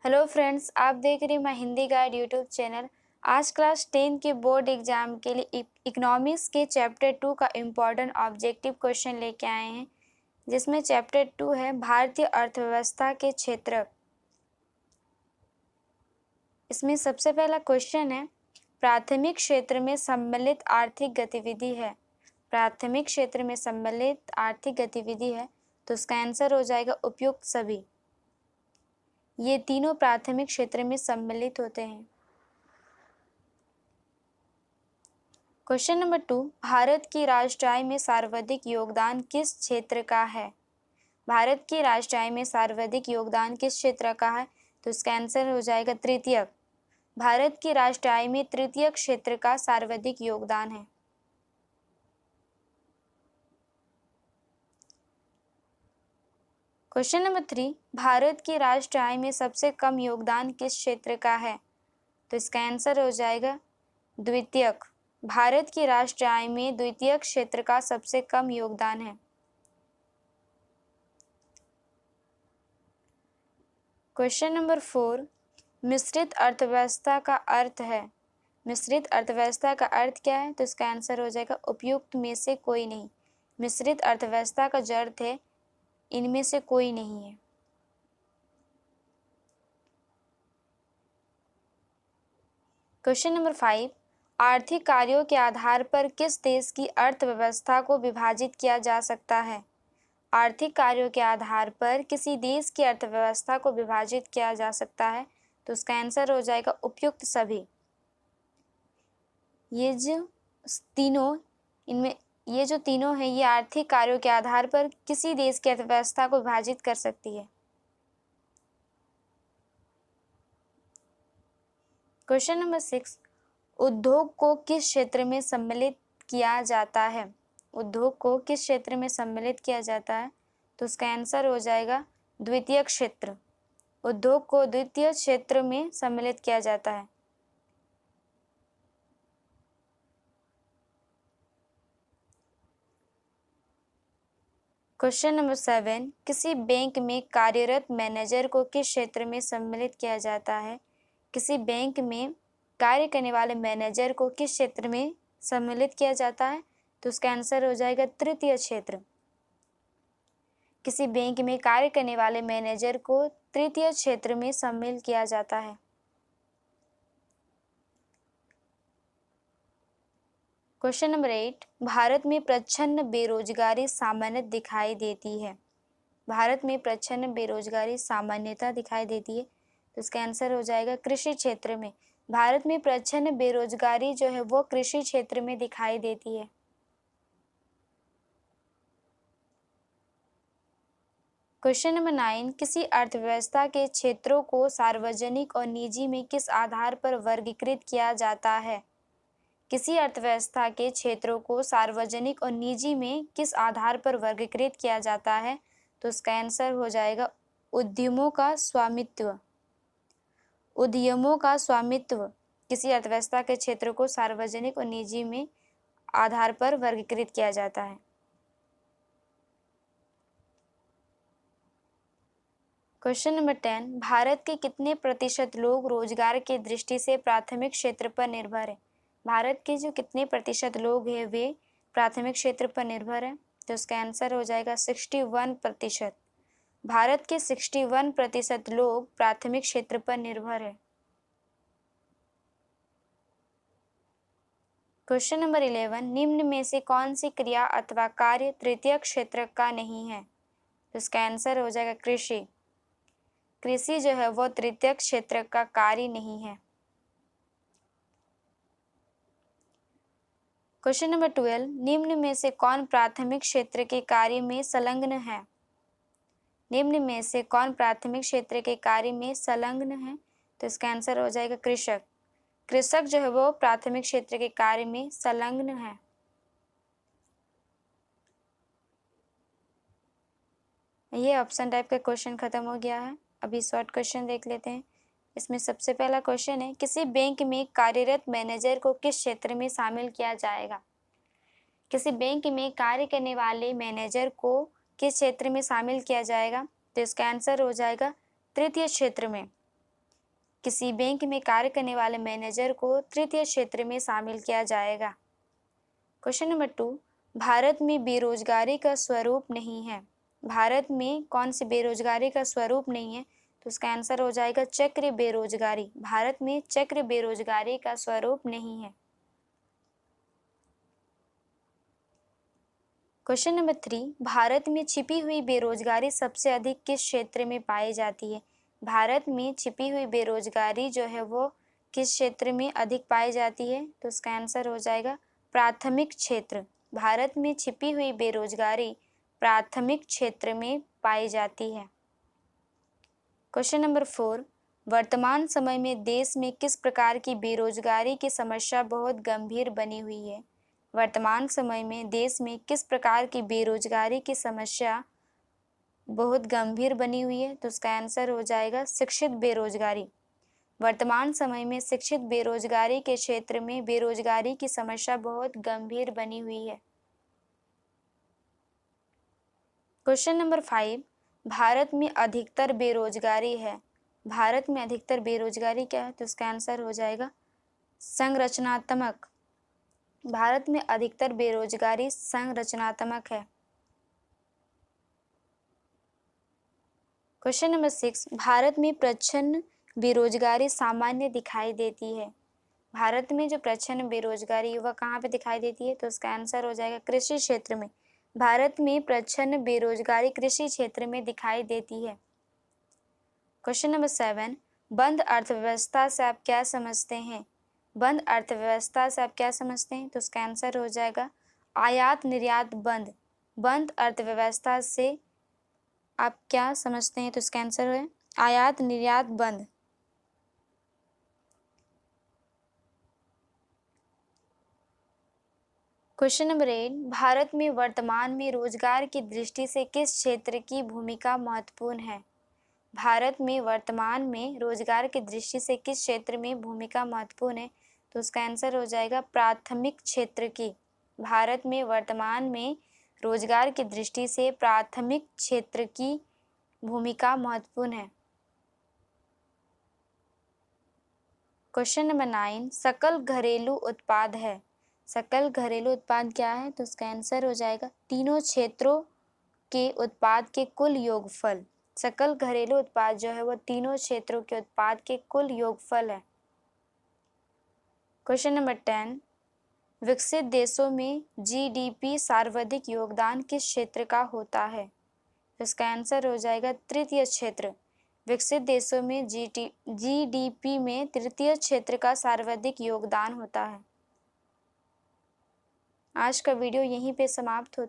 Hello friends, आप देख रहे हैं my Hindi guide YouTube channel. आज क्लास 10 के बोर्ड एग्जाम के लिए इकोनॉमिक्स के चैप्टर 2 का इम्पॉर्टेंट ऑब्जेक्टिव क्वेश्चन लेके आए हैं, जिसमें चैप्टर 2 है भारतीय अर्थव्यवस्था के क्षेत्र। इसमें सबसे पहला क्वेश्चन है, प्राथमिक क्षेत्र में सम्मिलित आर्थिक गतिविधि है। प्राथमिक क्षेत्र में सम्मिलित आर्थिक गतिविधि है तो उसका आंसर हो जाएगा उपयुक्त सभी। ये तीनों प्राथमिक क्षेत्र में सम्मिलित होते हैं। क्वेश्चन नंबर 2, भारत की राष्ट्र आय में सर्वाधिक योगदान किस क्षेत्र का है। भारत की राष्ट्र आय में सर्वाधिक योगदान किस क्षेत्र का है तो इसका आंसर हो जाएगा तृतीयक। भारत की राष्ट्र आय में तृतीयक क्षेत्र का सर्वाधिक योगदान है। क्वेश्चन नंबर 3, भारत की राष्ट्र आय में सबसे कम योगदान किस क्षेत्र का है तो इसका आंसर हो जाएगा द्वितीयक। भारत की राष्ट्र आय में द्वितीयक क्षेत्र का सबसे कम योगदान है। क्वेश्चन नंबर 4, मिश्रित अर्थव्यवस्था का अर्थ है। मिश्रित अर्थव्यवस्था का अर्थ क्या है तो इसका आंसर हो जाएगा उपयुक्त में से कोई नहीं। मिश्रित अर्थव्यवस्था का जो अर्थ है, इनमें से कोई नहीं है। क्वेश्चन नंबर 5, आर्थिक कार्यों के आधार पर किस देश की अर्थव्यवस्था को विभाजित किया जा सकता है। आर्थिक कार्यों के आधार पर किसी देश की अर्थव्यवस्था को विभाजित किया जा सकता है तो उसका आंसर हो जाएगा उपयुक्त सभी। ये जो तीनों हैं, ये आर्थिक कार्यों के आधार पर किसी देश की अर्थव्यवस्था को विभाजित कर सकती है। क्वेश्चन नंबर 6, उद्योग को किस क्षेत्र में सम्मिलित किया जाता है। उद्योग को किस क्षेत्र में सम्मिलित किया जाता है तो उसका आंसर हो जाएगा द्वितीय क्षेत्र। उद्योग को द्वितीय क्षेत्र में सम्मिलित किया जाता है। क्वेश्चन नंबर 7, किसी बैंक में कार्यरत मैनेजर को किस क्षेत्र में सम्मिलित किया जाता है। किसी बैंक में कार्य करने वाले मैनेजर को किस क्षेत्र में सम्मिलित किया जाता है तो उसका आंसर हो जाएगा तृतीय क्षेत्र। किसी बैंक में कार्य करने वाले मैनेजर को तृतीय क्षेत्र में सम्मिलित किया जाता है। क्वेश्चन नंबर 8, भारत में प्रच्छन्न बेरोजगारी सामान्य दिखाई देती है। भारत में प्रच्छन्न बेरोजगारी सामान्यता दिखाई देती है तो इसका आंसर हो जाएगा कृषि क्षेत्र में। भारत में प्रच्छन्न बेरोजगारी जो है वो कृषि क्षेत्र में दिखाई देती है। क्वेश्चन नंबर 9, किसी अर्थव्यवस्था के क्षेत्रों को सार्वजनिक और निजी में किस आधार पर वर्गीकृत किया जाता है। किसी अर्थव्यवस्था के क्षेत्रों को सार्वजनिक और निजी में किस आधार पर वर्गीकृत किया जाता है तो उसका आंसर हो जाएगा उद्यमों का स्वामित्व। उद्यमों का स्वामित्व किसी अर्थव्यवस्था के क्षेत्र को सार्वजनिक और निजी में आधार पर वर्गीकृत किया जाता है। क्वेश्चन नंबर 10, भारत के कितने प्रतिशत लोग रोजगार की दृष्टि से प्राथमिक क्षेत्र पर निर्भर है। भारत के जो कितने प्रतिशत लोग हैं वे प्राथमिक क्षेत्र पर निर्भर है तो उसका आंसर हो जाएगा 61%। भारत के 61% लोग प्राथमिक क्षेत्र पर निर्भर है। क्वेश्चन नंबर 11, निम्न में से कौन सी क्रिया अथवा कार्य तृतीय क्षेत्र का नहीं है तो इसका आंसर हो जाएगा कृषि। कृषि जो है वो तृतीय क्षेत्र का कार्य नहीं है। क्वेश्चन नंबर 12, निम्न में से कौन प्राथमिक क्षेत्र के कार्य में संलग्न है। निम्न में से कौन प्राथमिक क्षेत्र के कार्य में संलग्न है तो इसका आंसर हो जाएगा कृषक। कृषक जो है वो प्राथमिक क्षेत्र के कार्य में संलग्न है। ये ऑप्शन टाइप का क्वेश्चन खत्म हो गया है। अभी शॉर्ट क्वेश्चन देख लेते हैं। इसमें सबसे पहला क्वेश्चन है, किसी बैंक में कार्यरत मैनेजर को किस क्षेत्र में शामिल किया जाएगा। किसी बैंक में कार्य करने वाले मैनेजर को किस क्षेत्र में शामिल किया जाएगा तो इसका आंसर हो जाएगा तृतीय क्षेत्र में। किसी बैंक में कार्य करने वाले मैनेजर को तृतीय क्षेत्र में शामिल किया जाएगा। क्वेश्चन नंबर 2, भारत में बेरोजगारी का स्वरूप नहीं है। भारत में कौन सी बेरोजगारी का स्वरूप नहीं है? तो उसका आंसर हो जाएगा चक्र बेरोजगारी। भारत में चक्र बेरोजगारी का स्वरूप नहीं है। क्वेश्चन नंबर 3, भारत में छिपी हुई बेरोजगारी सबसे अधिक किस क्षेत्र में पाई जाती है? भारत में छिपी हुई बेरोजगारी जो है वो किस क्षेत्र में अधिक पाई जाती है? तो उसका आंसर हो जाएगा प्राथमिक क्षेत्र। भारत में छिपी हुई बेरोजगारी प्राथमिक क्षेत्र में पाई जाती है। क्वेश्चन नंबर 4, वर्तमान समय में देश में किस प्रकार की बेरोजगारी की समस्या बहुत गंभीर बनी हुई है? वर्तमान समय में देश में किस प्रकार की बेरोजगारी की समस्या बहुत गंभीर बनी हुई है? तो उसका आंसर हो जाएगा शिक्षित बेरोजगारी। वर्तमान समय में शिक्षित बेरोजगारी के क्षेत्र में बेरोजगारी की समस्या बहुत गंभीर बनी हुई है। क्वेश्चन नंबर 5, भारत में अधिकतर बेरोजगारी है। भारत में अधिकतर बेरोजगारी क्या है? तो इसका आंसर हो जाएगा संरचनात्मक। भारत में अधिकतर बेरोजगारी संरचनात्मक है। क्वेश्चन नंबर 6, भारत में प्रच्छन्न बेरोजगारी सामान्य दिखाई देती है। भारत में जो प्रच्छन्न बेरोजगारी वह कहाँ पे दिखाई देती है? तो उसका आंसर हो जाएगा कृषि क्षेत्र में। भारत में प्रच्छन्न बेरोजगारी कृषि क्षेत्र में दिखाई देती है। क्वेश्चन नंबर 7, बंद अर्थव्यवस्था से आप क्या समझते हैं? बंद अर्थव्यवस्था से आप क्या समझते हैं? तो उसका आंसर हो जाएगा आयात निर्यात बंद। बंद अर्थव्यवस्था से आप क्या समझते हैं? तो इसका आंसर है आयात निर्यात बंद। क्वेश्चन नंबर 8, भारत में वर्तमान में रोजगार की दृष्टि से किस क्षेत्र की भूमिका महत्वपूर्ण है? भारत में वर्तमान में रोजगार की दृष्टि से किस क्षेत्र में भूमिका महत्वपूर्ण है? तो उसका आंसर हो जाएगा प्राथमिक क्षेत्र की। भारत में वर्तमान में रोजगार की दृष्टि से प्राथमिक क्षेत्र की भूमिका महत्वपूर्ण है। क्वेश्चन नंबर 9, सकल घरेलू उत्पाद है। सकल घरेलू उत्पाद क्या है? तो उसका आंसर हो जाएगा तीनों क्षेत्रों के उत्पाद के कुल योगफल। सकल घरेलू उत्पाद जो है वो तीनों क्षेत्रों के उत्पाद के कुल योगफल है। क्वेश्चन नंबर 10, विकसित देशों में जीडीपी सर्वाधिक योगदान किस क्षेत्र का होता है? इसका आंसर हो जाएगा तृतीय क्षेत्र। विकसित देशों में जीडीपी में तृतीय क्षेत्र का सर्वाधिक योगदान होता है। आज का वीडियो यहीं पे समाप्त होता है।